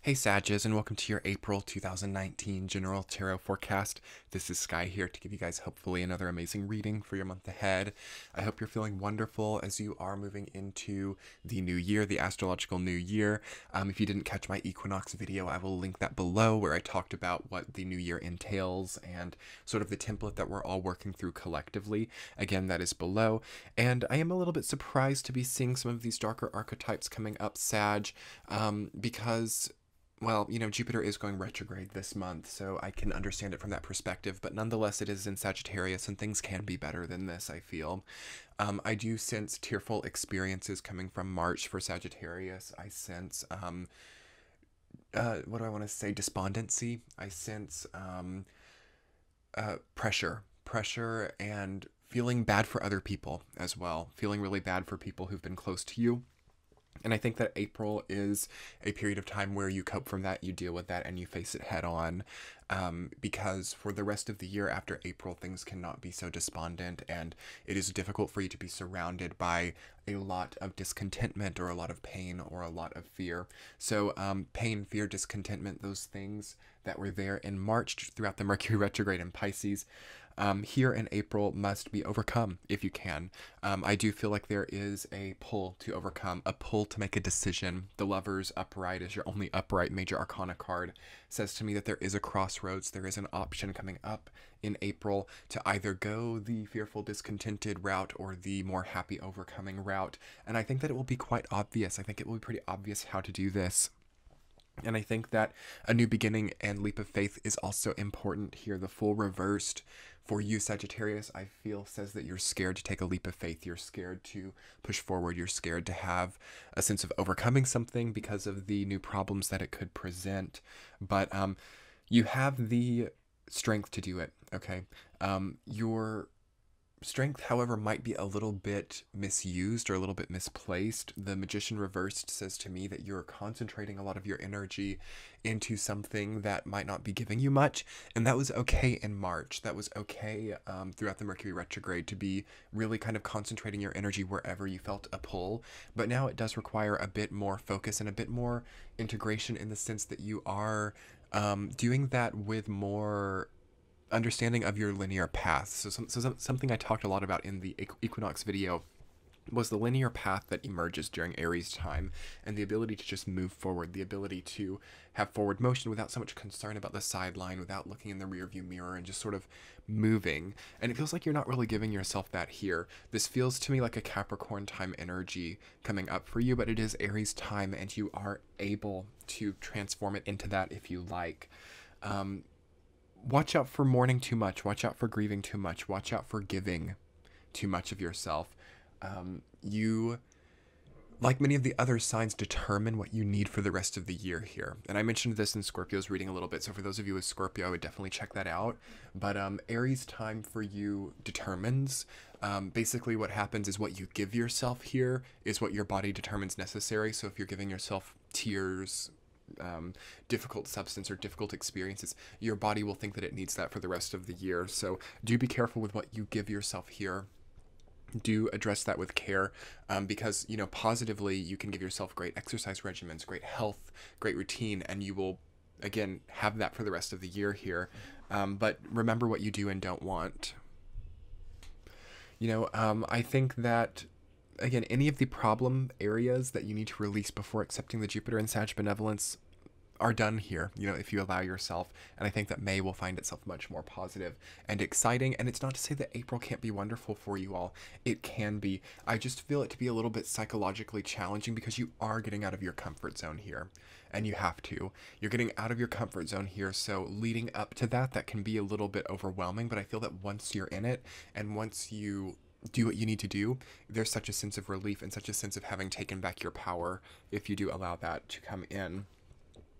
Hey Sages, and welcome to your April 2019 General Tarot Forecast. This is Sky here to give you guys hopefully another amazing reading for your month ahead. I hope you're feeling wonderful as you are moving into the new year, the astrological new year. If you didn't catch my equinox video, I will link that below where I talked about what the new year entails and sort of the template that we're all working through collectively. Again, that is below. And I am a little bit surprised to be seeing some of these darker archetypes coming up, Sag, because well, Jupiter is going retrograde this month, so I can understand it from that perspective, but nonetheless, it is in Sagittarius, and things can be better than this, I feel. I do sense tearful experiences coming from March for Sagittarius. I sense, what do I want to say, despondency. I sense pressure, and feeling bad for other people as well, feeling really bad for people who've been close to you. And I think that April is a period of time where you cope from that, you deal with that, and you face it head on. Because for the rest of the year after April, things cannot be so despondent, and it is difficult for you to be surrounded by a lot of discontentment or a lot of pain or a lot of fear. So pain, fear, discontentment, those things that were there in March throughout the Mercury retrograde in Pisces, here in April must be overcome if you can. I do feel like there is a pull to overcome, a pull to make a decision. The Lover's upright is your only upright major arcana card. Says to me that there is a crossroads, there is an option coming up in April to either go the fearful, discontented route or the more happy, overcoming route. And I think that it will be quite obvious. I think it will be pretty obvious how to do this. And I think that a new beginning and leap of faith is also important here. The full reversed for you, Sagittarius, I feel says that you're scared to take a leap of faith. You're scared to push forward. You're scared to have a sense of overcoming something because of the new problems that it could present. But you have the strength to do it, okay? Your strength, however, might be a little bit misused or a little bit misplaced. The Magician reversed says to me that you're concentrating a lot of your energy into something that might not be giving you much, and that was okay in March. That was okay throughout the Mercury retrograde to be really kind of concentrating your energy wherever you felt a pull, but now it does require a bit more focus and a bit more integration in the sense that you are doing that with more understanding of your linear path. So something I talked a lot about in the equinox video was the linear path that emerges during Aries time, and the ability to just move forward, the ability to have forward motion without so much concern about the sideline, without looking in the rearview mirror, and just sort of moving. And it feels like you're not really giving yourself that here. This feels to me like a Capricorn time energy coming up for you, but it is Aries time, and you are able to transform it into that if you like. Watch out for mourning too much. Watch out for grieving too much. Watch out for giving too much of yourself. You, like many of the other signs, determine what you need for the rest of the year here. And I mentioned this in Scorpio's reading a little bit, so for those of you with Scorpio, I would definitely check that out. But Aries time for you determines. Basically what happens is what you give yourself here is what your body determines necessary. So if you're giving yourself tears, difficult substance or difficult experiences, your body will think that it needs that for the rest of the year. So do be careful with what you give yourself here. Do address that with care, because positively you can give yourself great exercise regimens, great health, great routine, and you will again have that for the rest of the year here. But remember what you do and don't want. I think that again, any of the problem areas that you need to release before accepting the Jupiter and Sag benevolence are done here, if you allow yourself. And I think that May will find itself much more positive and exciting. And it's not to say that April can't be wonderful for you all. It can be. I just feel it to be a little bit psychologically challenging because you are getting out of your comfort zone here. And you have to. You're getting out of your comfort zone here. So leading up to that, that can be a little bit overwhelming. But I feel that once you're in it and once you do what you need to do, there's such a sense of relief and such a sense of having taken back your power if you do allow that to come in.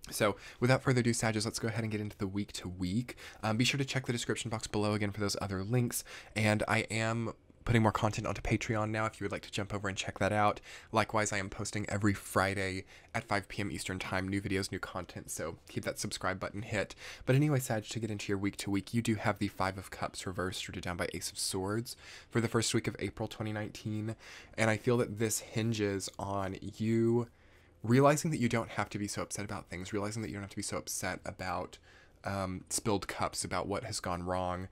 So without further ado, Sagittarius, let's go ahead and get into the week to week. Be sure to check the description box below again for those other links. And I am putting more content onto Patreon now if you would like to jump over and check that out. Likewise, I am posting every Friday at 5 p.m. Eastern time, new videos, new content, so keep that subscribe button hit. But anyway, Sag, to get into your week to week, you do have the Five of Cups reversed, rooted down by Ace of Swords for the first week of April 2019, and I feel that this hinges on you realizing that you don't have to be so upset about things, realizing that you don't have to be so upset about spilled cups, about what has gone wrong.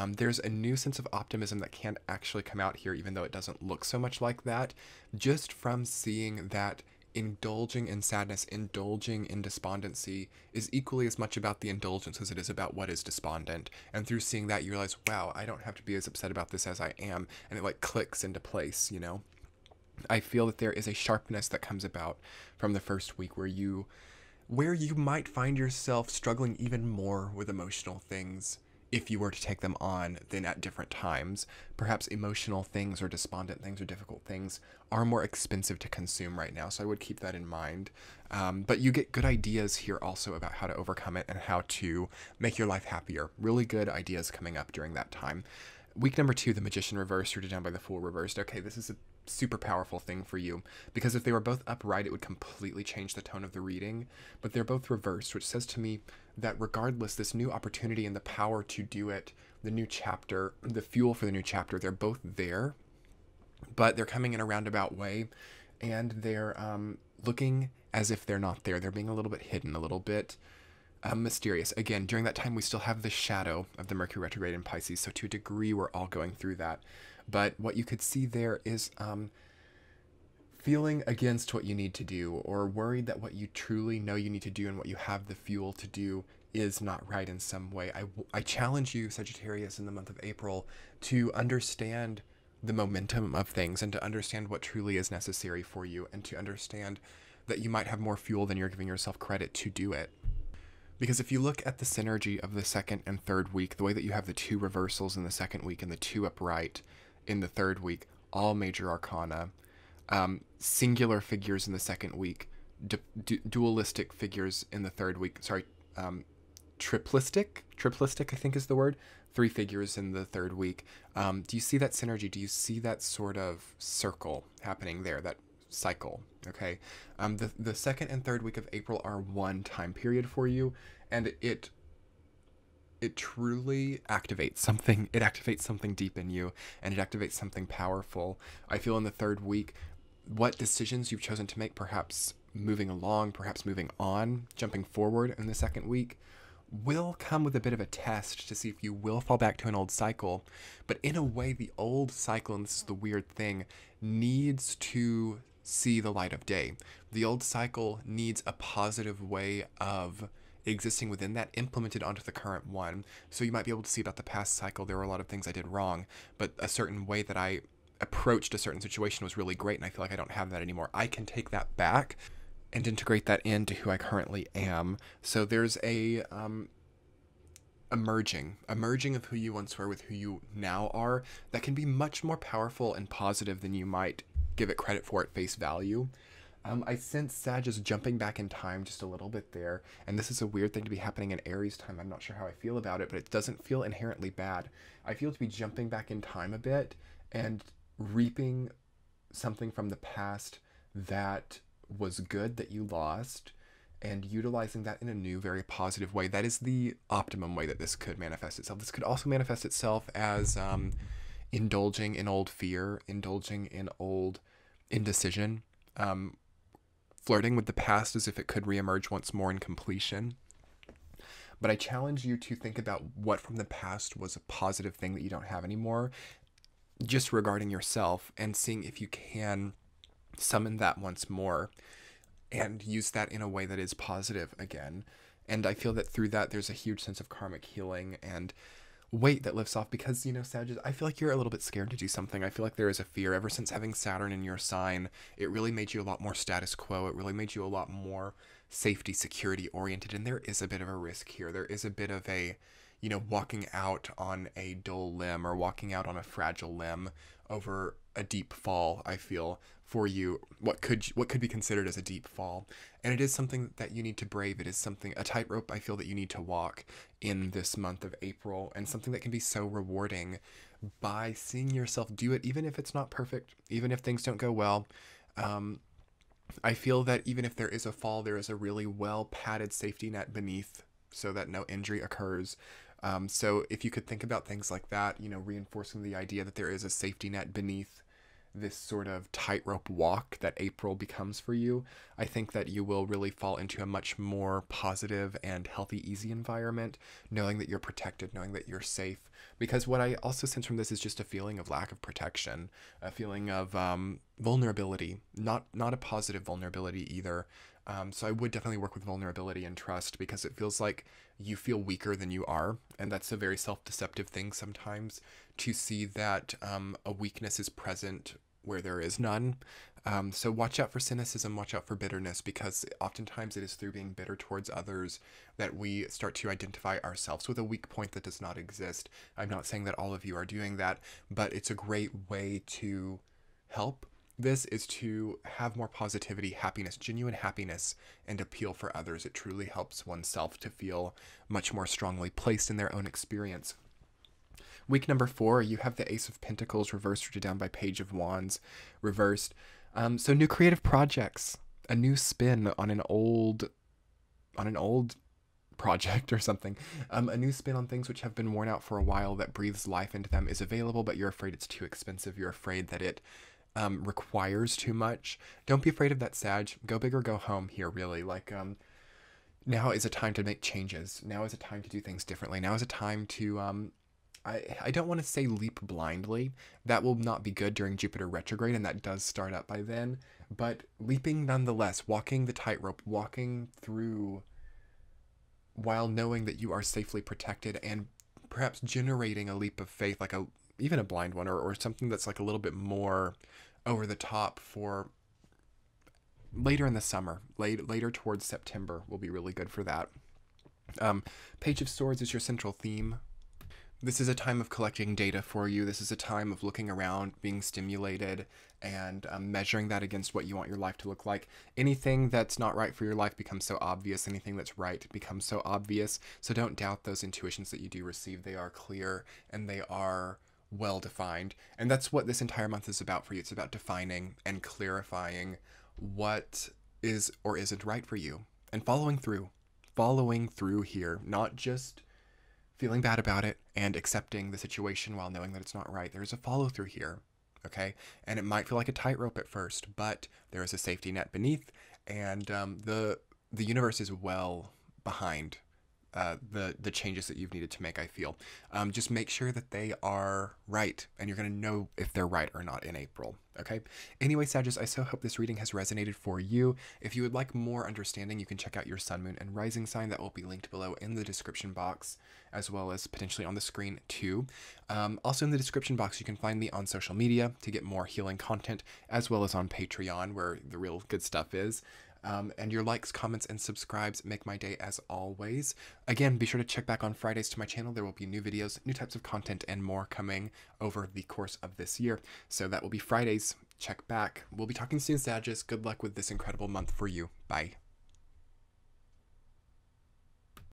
There's a new sense of optimism that can actually come out here, even though it doesn't look so much like that, just from seeing that indulging in sadness, indulging in despondency is equally as much about the indulgence as it is about what is despondent. And through seeing that, you realize, wow, I don't have to be as upset about this as I am. And it like clicks into place, you know? I feel that there is a sharpness that comes about from the first week where you might find yourself struggling even more with emotional things if you were to take them on than at different times. Perhaps emotional things or despondent things or difficult things are more expensive to consume right now, so I would keep that in mind. But you get good ideas here also about how to overcome it and how to make your life happier. Really good ideas coming up during that time. Week number 2, the Magician reversed, rooted down by the Fool reversed. Okay, this is a super powerful thing for you, because if they were both upright, it would completely change the tone of the reading, but they're both reversed, which says to me that regardless, this new opportunity and the power to do it, the new chapter, the fuel for the new chapter, they're both there, but they're coming in a roundabout way, and they're looking as if they're not there. They're being a little bit hidden, a little bit mysterious. Again, during that time, we still have the shadow of the Mercury retrograde in Pisces, so to a degree, we're all going through that. But what you could see there is feeling against what you need to do, or worried that what you truly know you need to do and what you have the fuel to do is not right in some way. I challenge you, Sagittarius, in the month of April to understand the momentum of things and to understand what truly is necessary for you, and to understand that you might have more fuel than you're giving yourself credit to do it. Because if you look at the synergy of the second and third week, the way that you have the 2 reversals in the second week and the 2 upright in the third week, all major arcana, singular figures in the second week, dualistic figures in the third week, triplistic, I think is the word, 3 figures in the third week. Do you see that synergy? Do you see that sort of circle happening there, that cycle? Okay. The second and third week of April are one time period for you, and it truly activates something. It activates something deep in you, and it activates something powerful. I feel in the third week, what decisions you've chosen to make, perhaps moving along, perhaps moving on, jumping forward in the second week, will come with a bit of a test to see if you will fall back to an old cycle. But in a way, the old cycle, and this is the weird thing, needs to see the light of day. The old cycle needs a positive way of existing within that, implemented onto the current one. So you might be able to see about the past cycle, there were a lot of things I did wrong, but a certain way that I approached a certain situation was really great, and I feel like I don't have that anymore. I can take that back and integrate that into who I currently am. So there's a emerging of who you once were with who you now are that can be much more powerful and positive than you might give it credit for at face value. I sense Sag is jumping back in time just a little bit there, and this is a weird thing to be happening in Aries time. I'm not sure how I feel about it, but it doesn't feel inherently bad. I feel to be jumping back in time a bit and reaping something from the past that was good that you lost, and utilizing that in a new, very positive way. That is the optimum way that this could manifest itself. This could also manifest itself as indulging in old fear, indulging in old indecision, flirting with the past as if it could reemerge once more in completion. But I challenge you to think about what from the past was a positive thing that you don't have anymore, just regarding yourself, and seeing if you can summon that once more and use that in a way that is positive again. And I feel that through that, there's a huge sense of karmic healing and weight that lifts off, because, you know, Sagittarius, I feel like you're a little bit scared to do something. I feel like there is a fear. Ever since having Saturn in your sign, it really made you a lot more status quo. It really made you a lot more safety, security oriented. And there is a bit of a risk here. There is a bit of a, you know, walking out on a dull limb or walking out on a fragile limb over a deep fall, I feel, for you, what could be considered as a deep fall. And it is something that you need to brave. It is something, a tightrope I feel that you need to walk in this month of April, and something that can be so rewarding by seeing yourself do it, even if it's not perfect, even if things don't go well. I feel that even if there is a fall, there is a really well padded safety net beneath so that no injury occurs. So if you could think about things like that, you know, reinforcing the idea that there is a safety net beneath this sort of tightrope walk that April becomes for you, I think that you will really fall into a much more positive and healthy, easy environment, knowing that you're protected, knowing that you're safe. Because what I also sense from this is just a feeling of lack of protection, a feeling of vulnerability, not a positive vulnerability either. So I would definitely work with vulnerability and trust, because it feels like you feel weaker than you are. And that's a very self-deceptive thing sometimes, to see that a weakness is present where there is none. So watch out for cynicism, watch out for bitterness, because oftentimes it is through being bitter towards others that we start to identify ourselves with a weak point that does not exist. I'm not saying that all of you are doing that, but it's a great way to help. This is to have more positivity, happiness, genuine happiness, and appeal for others. It truly helps oneself to feel much more strongly placed in their own experience. Week number 4, you have the Ace of Pentacles reversed, rooted down by Page of Wands reversed. So new creative projects, a new spin on an old project or something. A new spin on things which have been worn out for a while, that breathes life into them, is available, but you're afraid it's too expensive. You're afraid that it requires too much. Don't be afraid of that, Sag. Go big or go home here, really. Like, now is a time to make changes. Now is a time to do things differently. Now is a time to, I don't want to say leap blindly. That will not be good during Jupiter retrograde, and that does start up by then. But leaping nonetheless, walking the tightrope, walking through while knowing that you are safely protected, and perhaps generating a leap of faith, like even a blind one, or something that's like a little bit more over the top for later in the summer. Later towards September will be really good for that. Page of Swords is your central theme. This is a time of collecting data for you. This is a time of looking around, being stimulated, and measuring that against what you want your life to look like. Anything that's not right for your life becomes so obvious. Anything that's right becomes so obvious. So don't doubt those intuitions that you do receive. They are clear and they are well defined. And that's what this entire month is about for you. It's about defining and clarifying what is or isn't right for you, and following through here, not just feeling bad about it and accepting the situation while knowing that it's not right. There's a follow through here, okay? And it might feel like a tightrope at first, but there is a safety net beneath, and the universe is well behind the changes that you've needed to make, I feel. Just make sure that they are right, and you're going to know if they're right or not in April, okay? Anyway, Sagittarius, I so hope this reading has resonated for you. If you would like more understanding, you can check out your sun, moon, and rising sign. That will be linked below in the description box, as well as potentially on the screen too. Also in the description box, you can find me on social media to get more healing content, as well as on Patreon, where the real good stuff is. And your likes, comments, and subscribes make my day as always. Again, be sure to check back on Fridays to my channel. There will be new videos, new types of content, and more coming over the course of this year. So that will be Fridays. Check back. We'll be talking soon, Sagittarius. Good luck with this incredible month for you. Bye.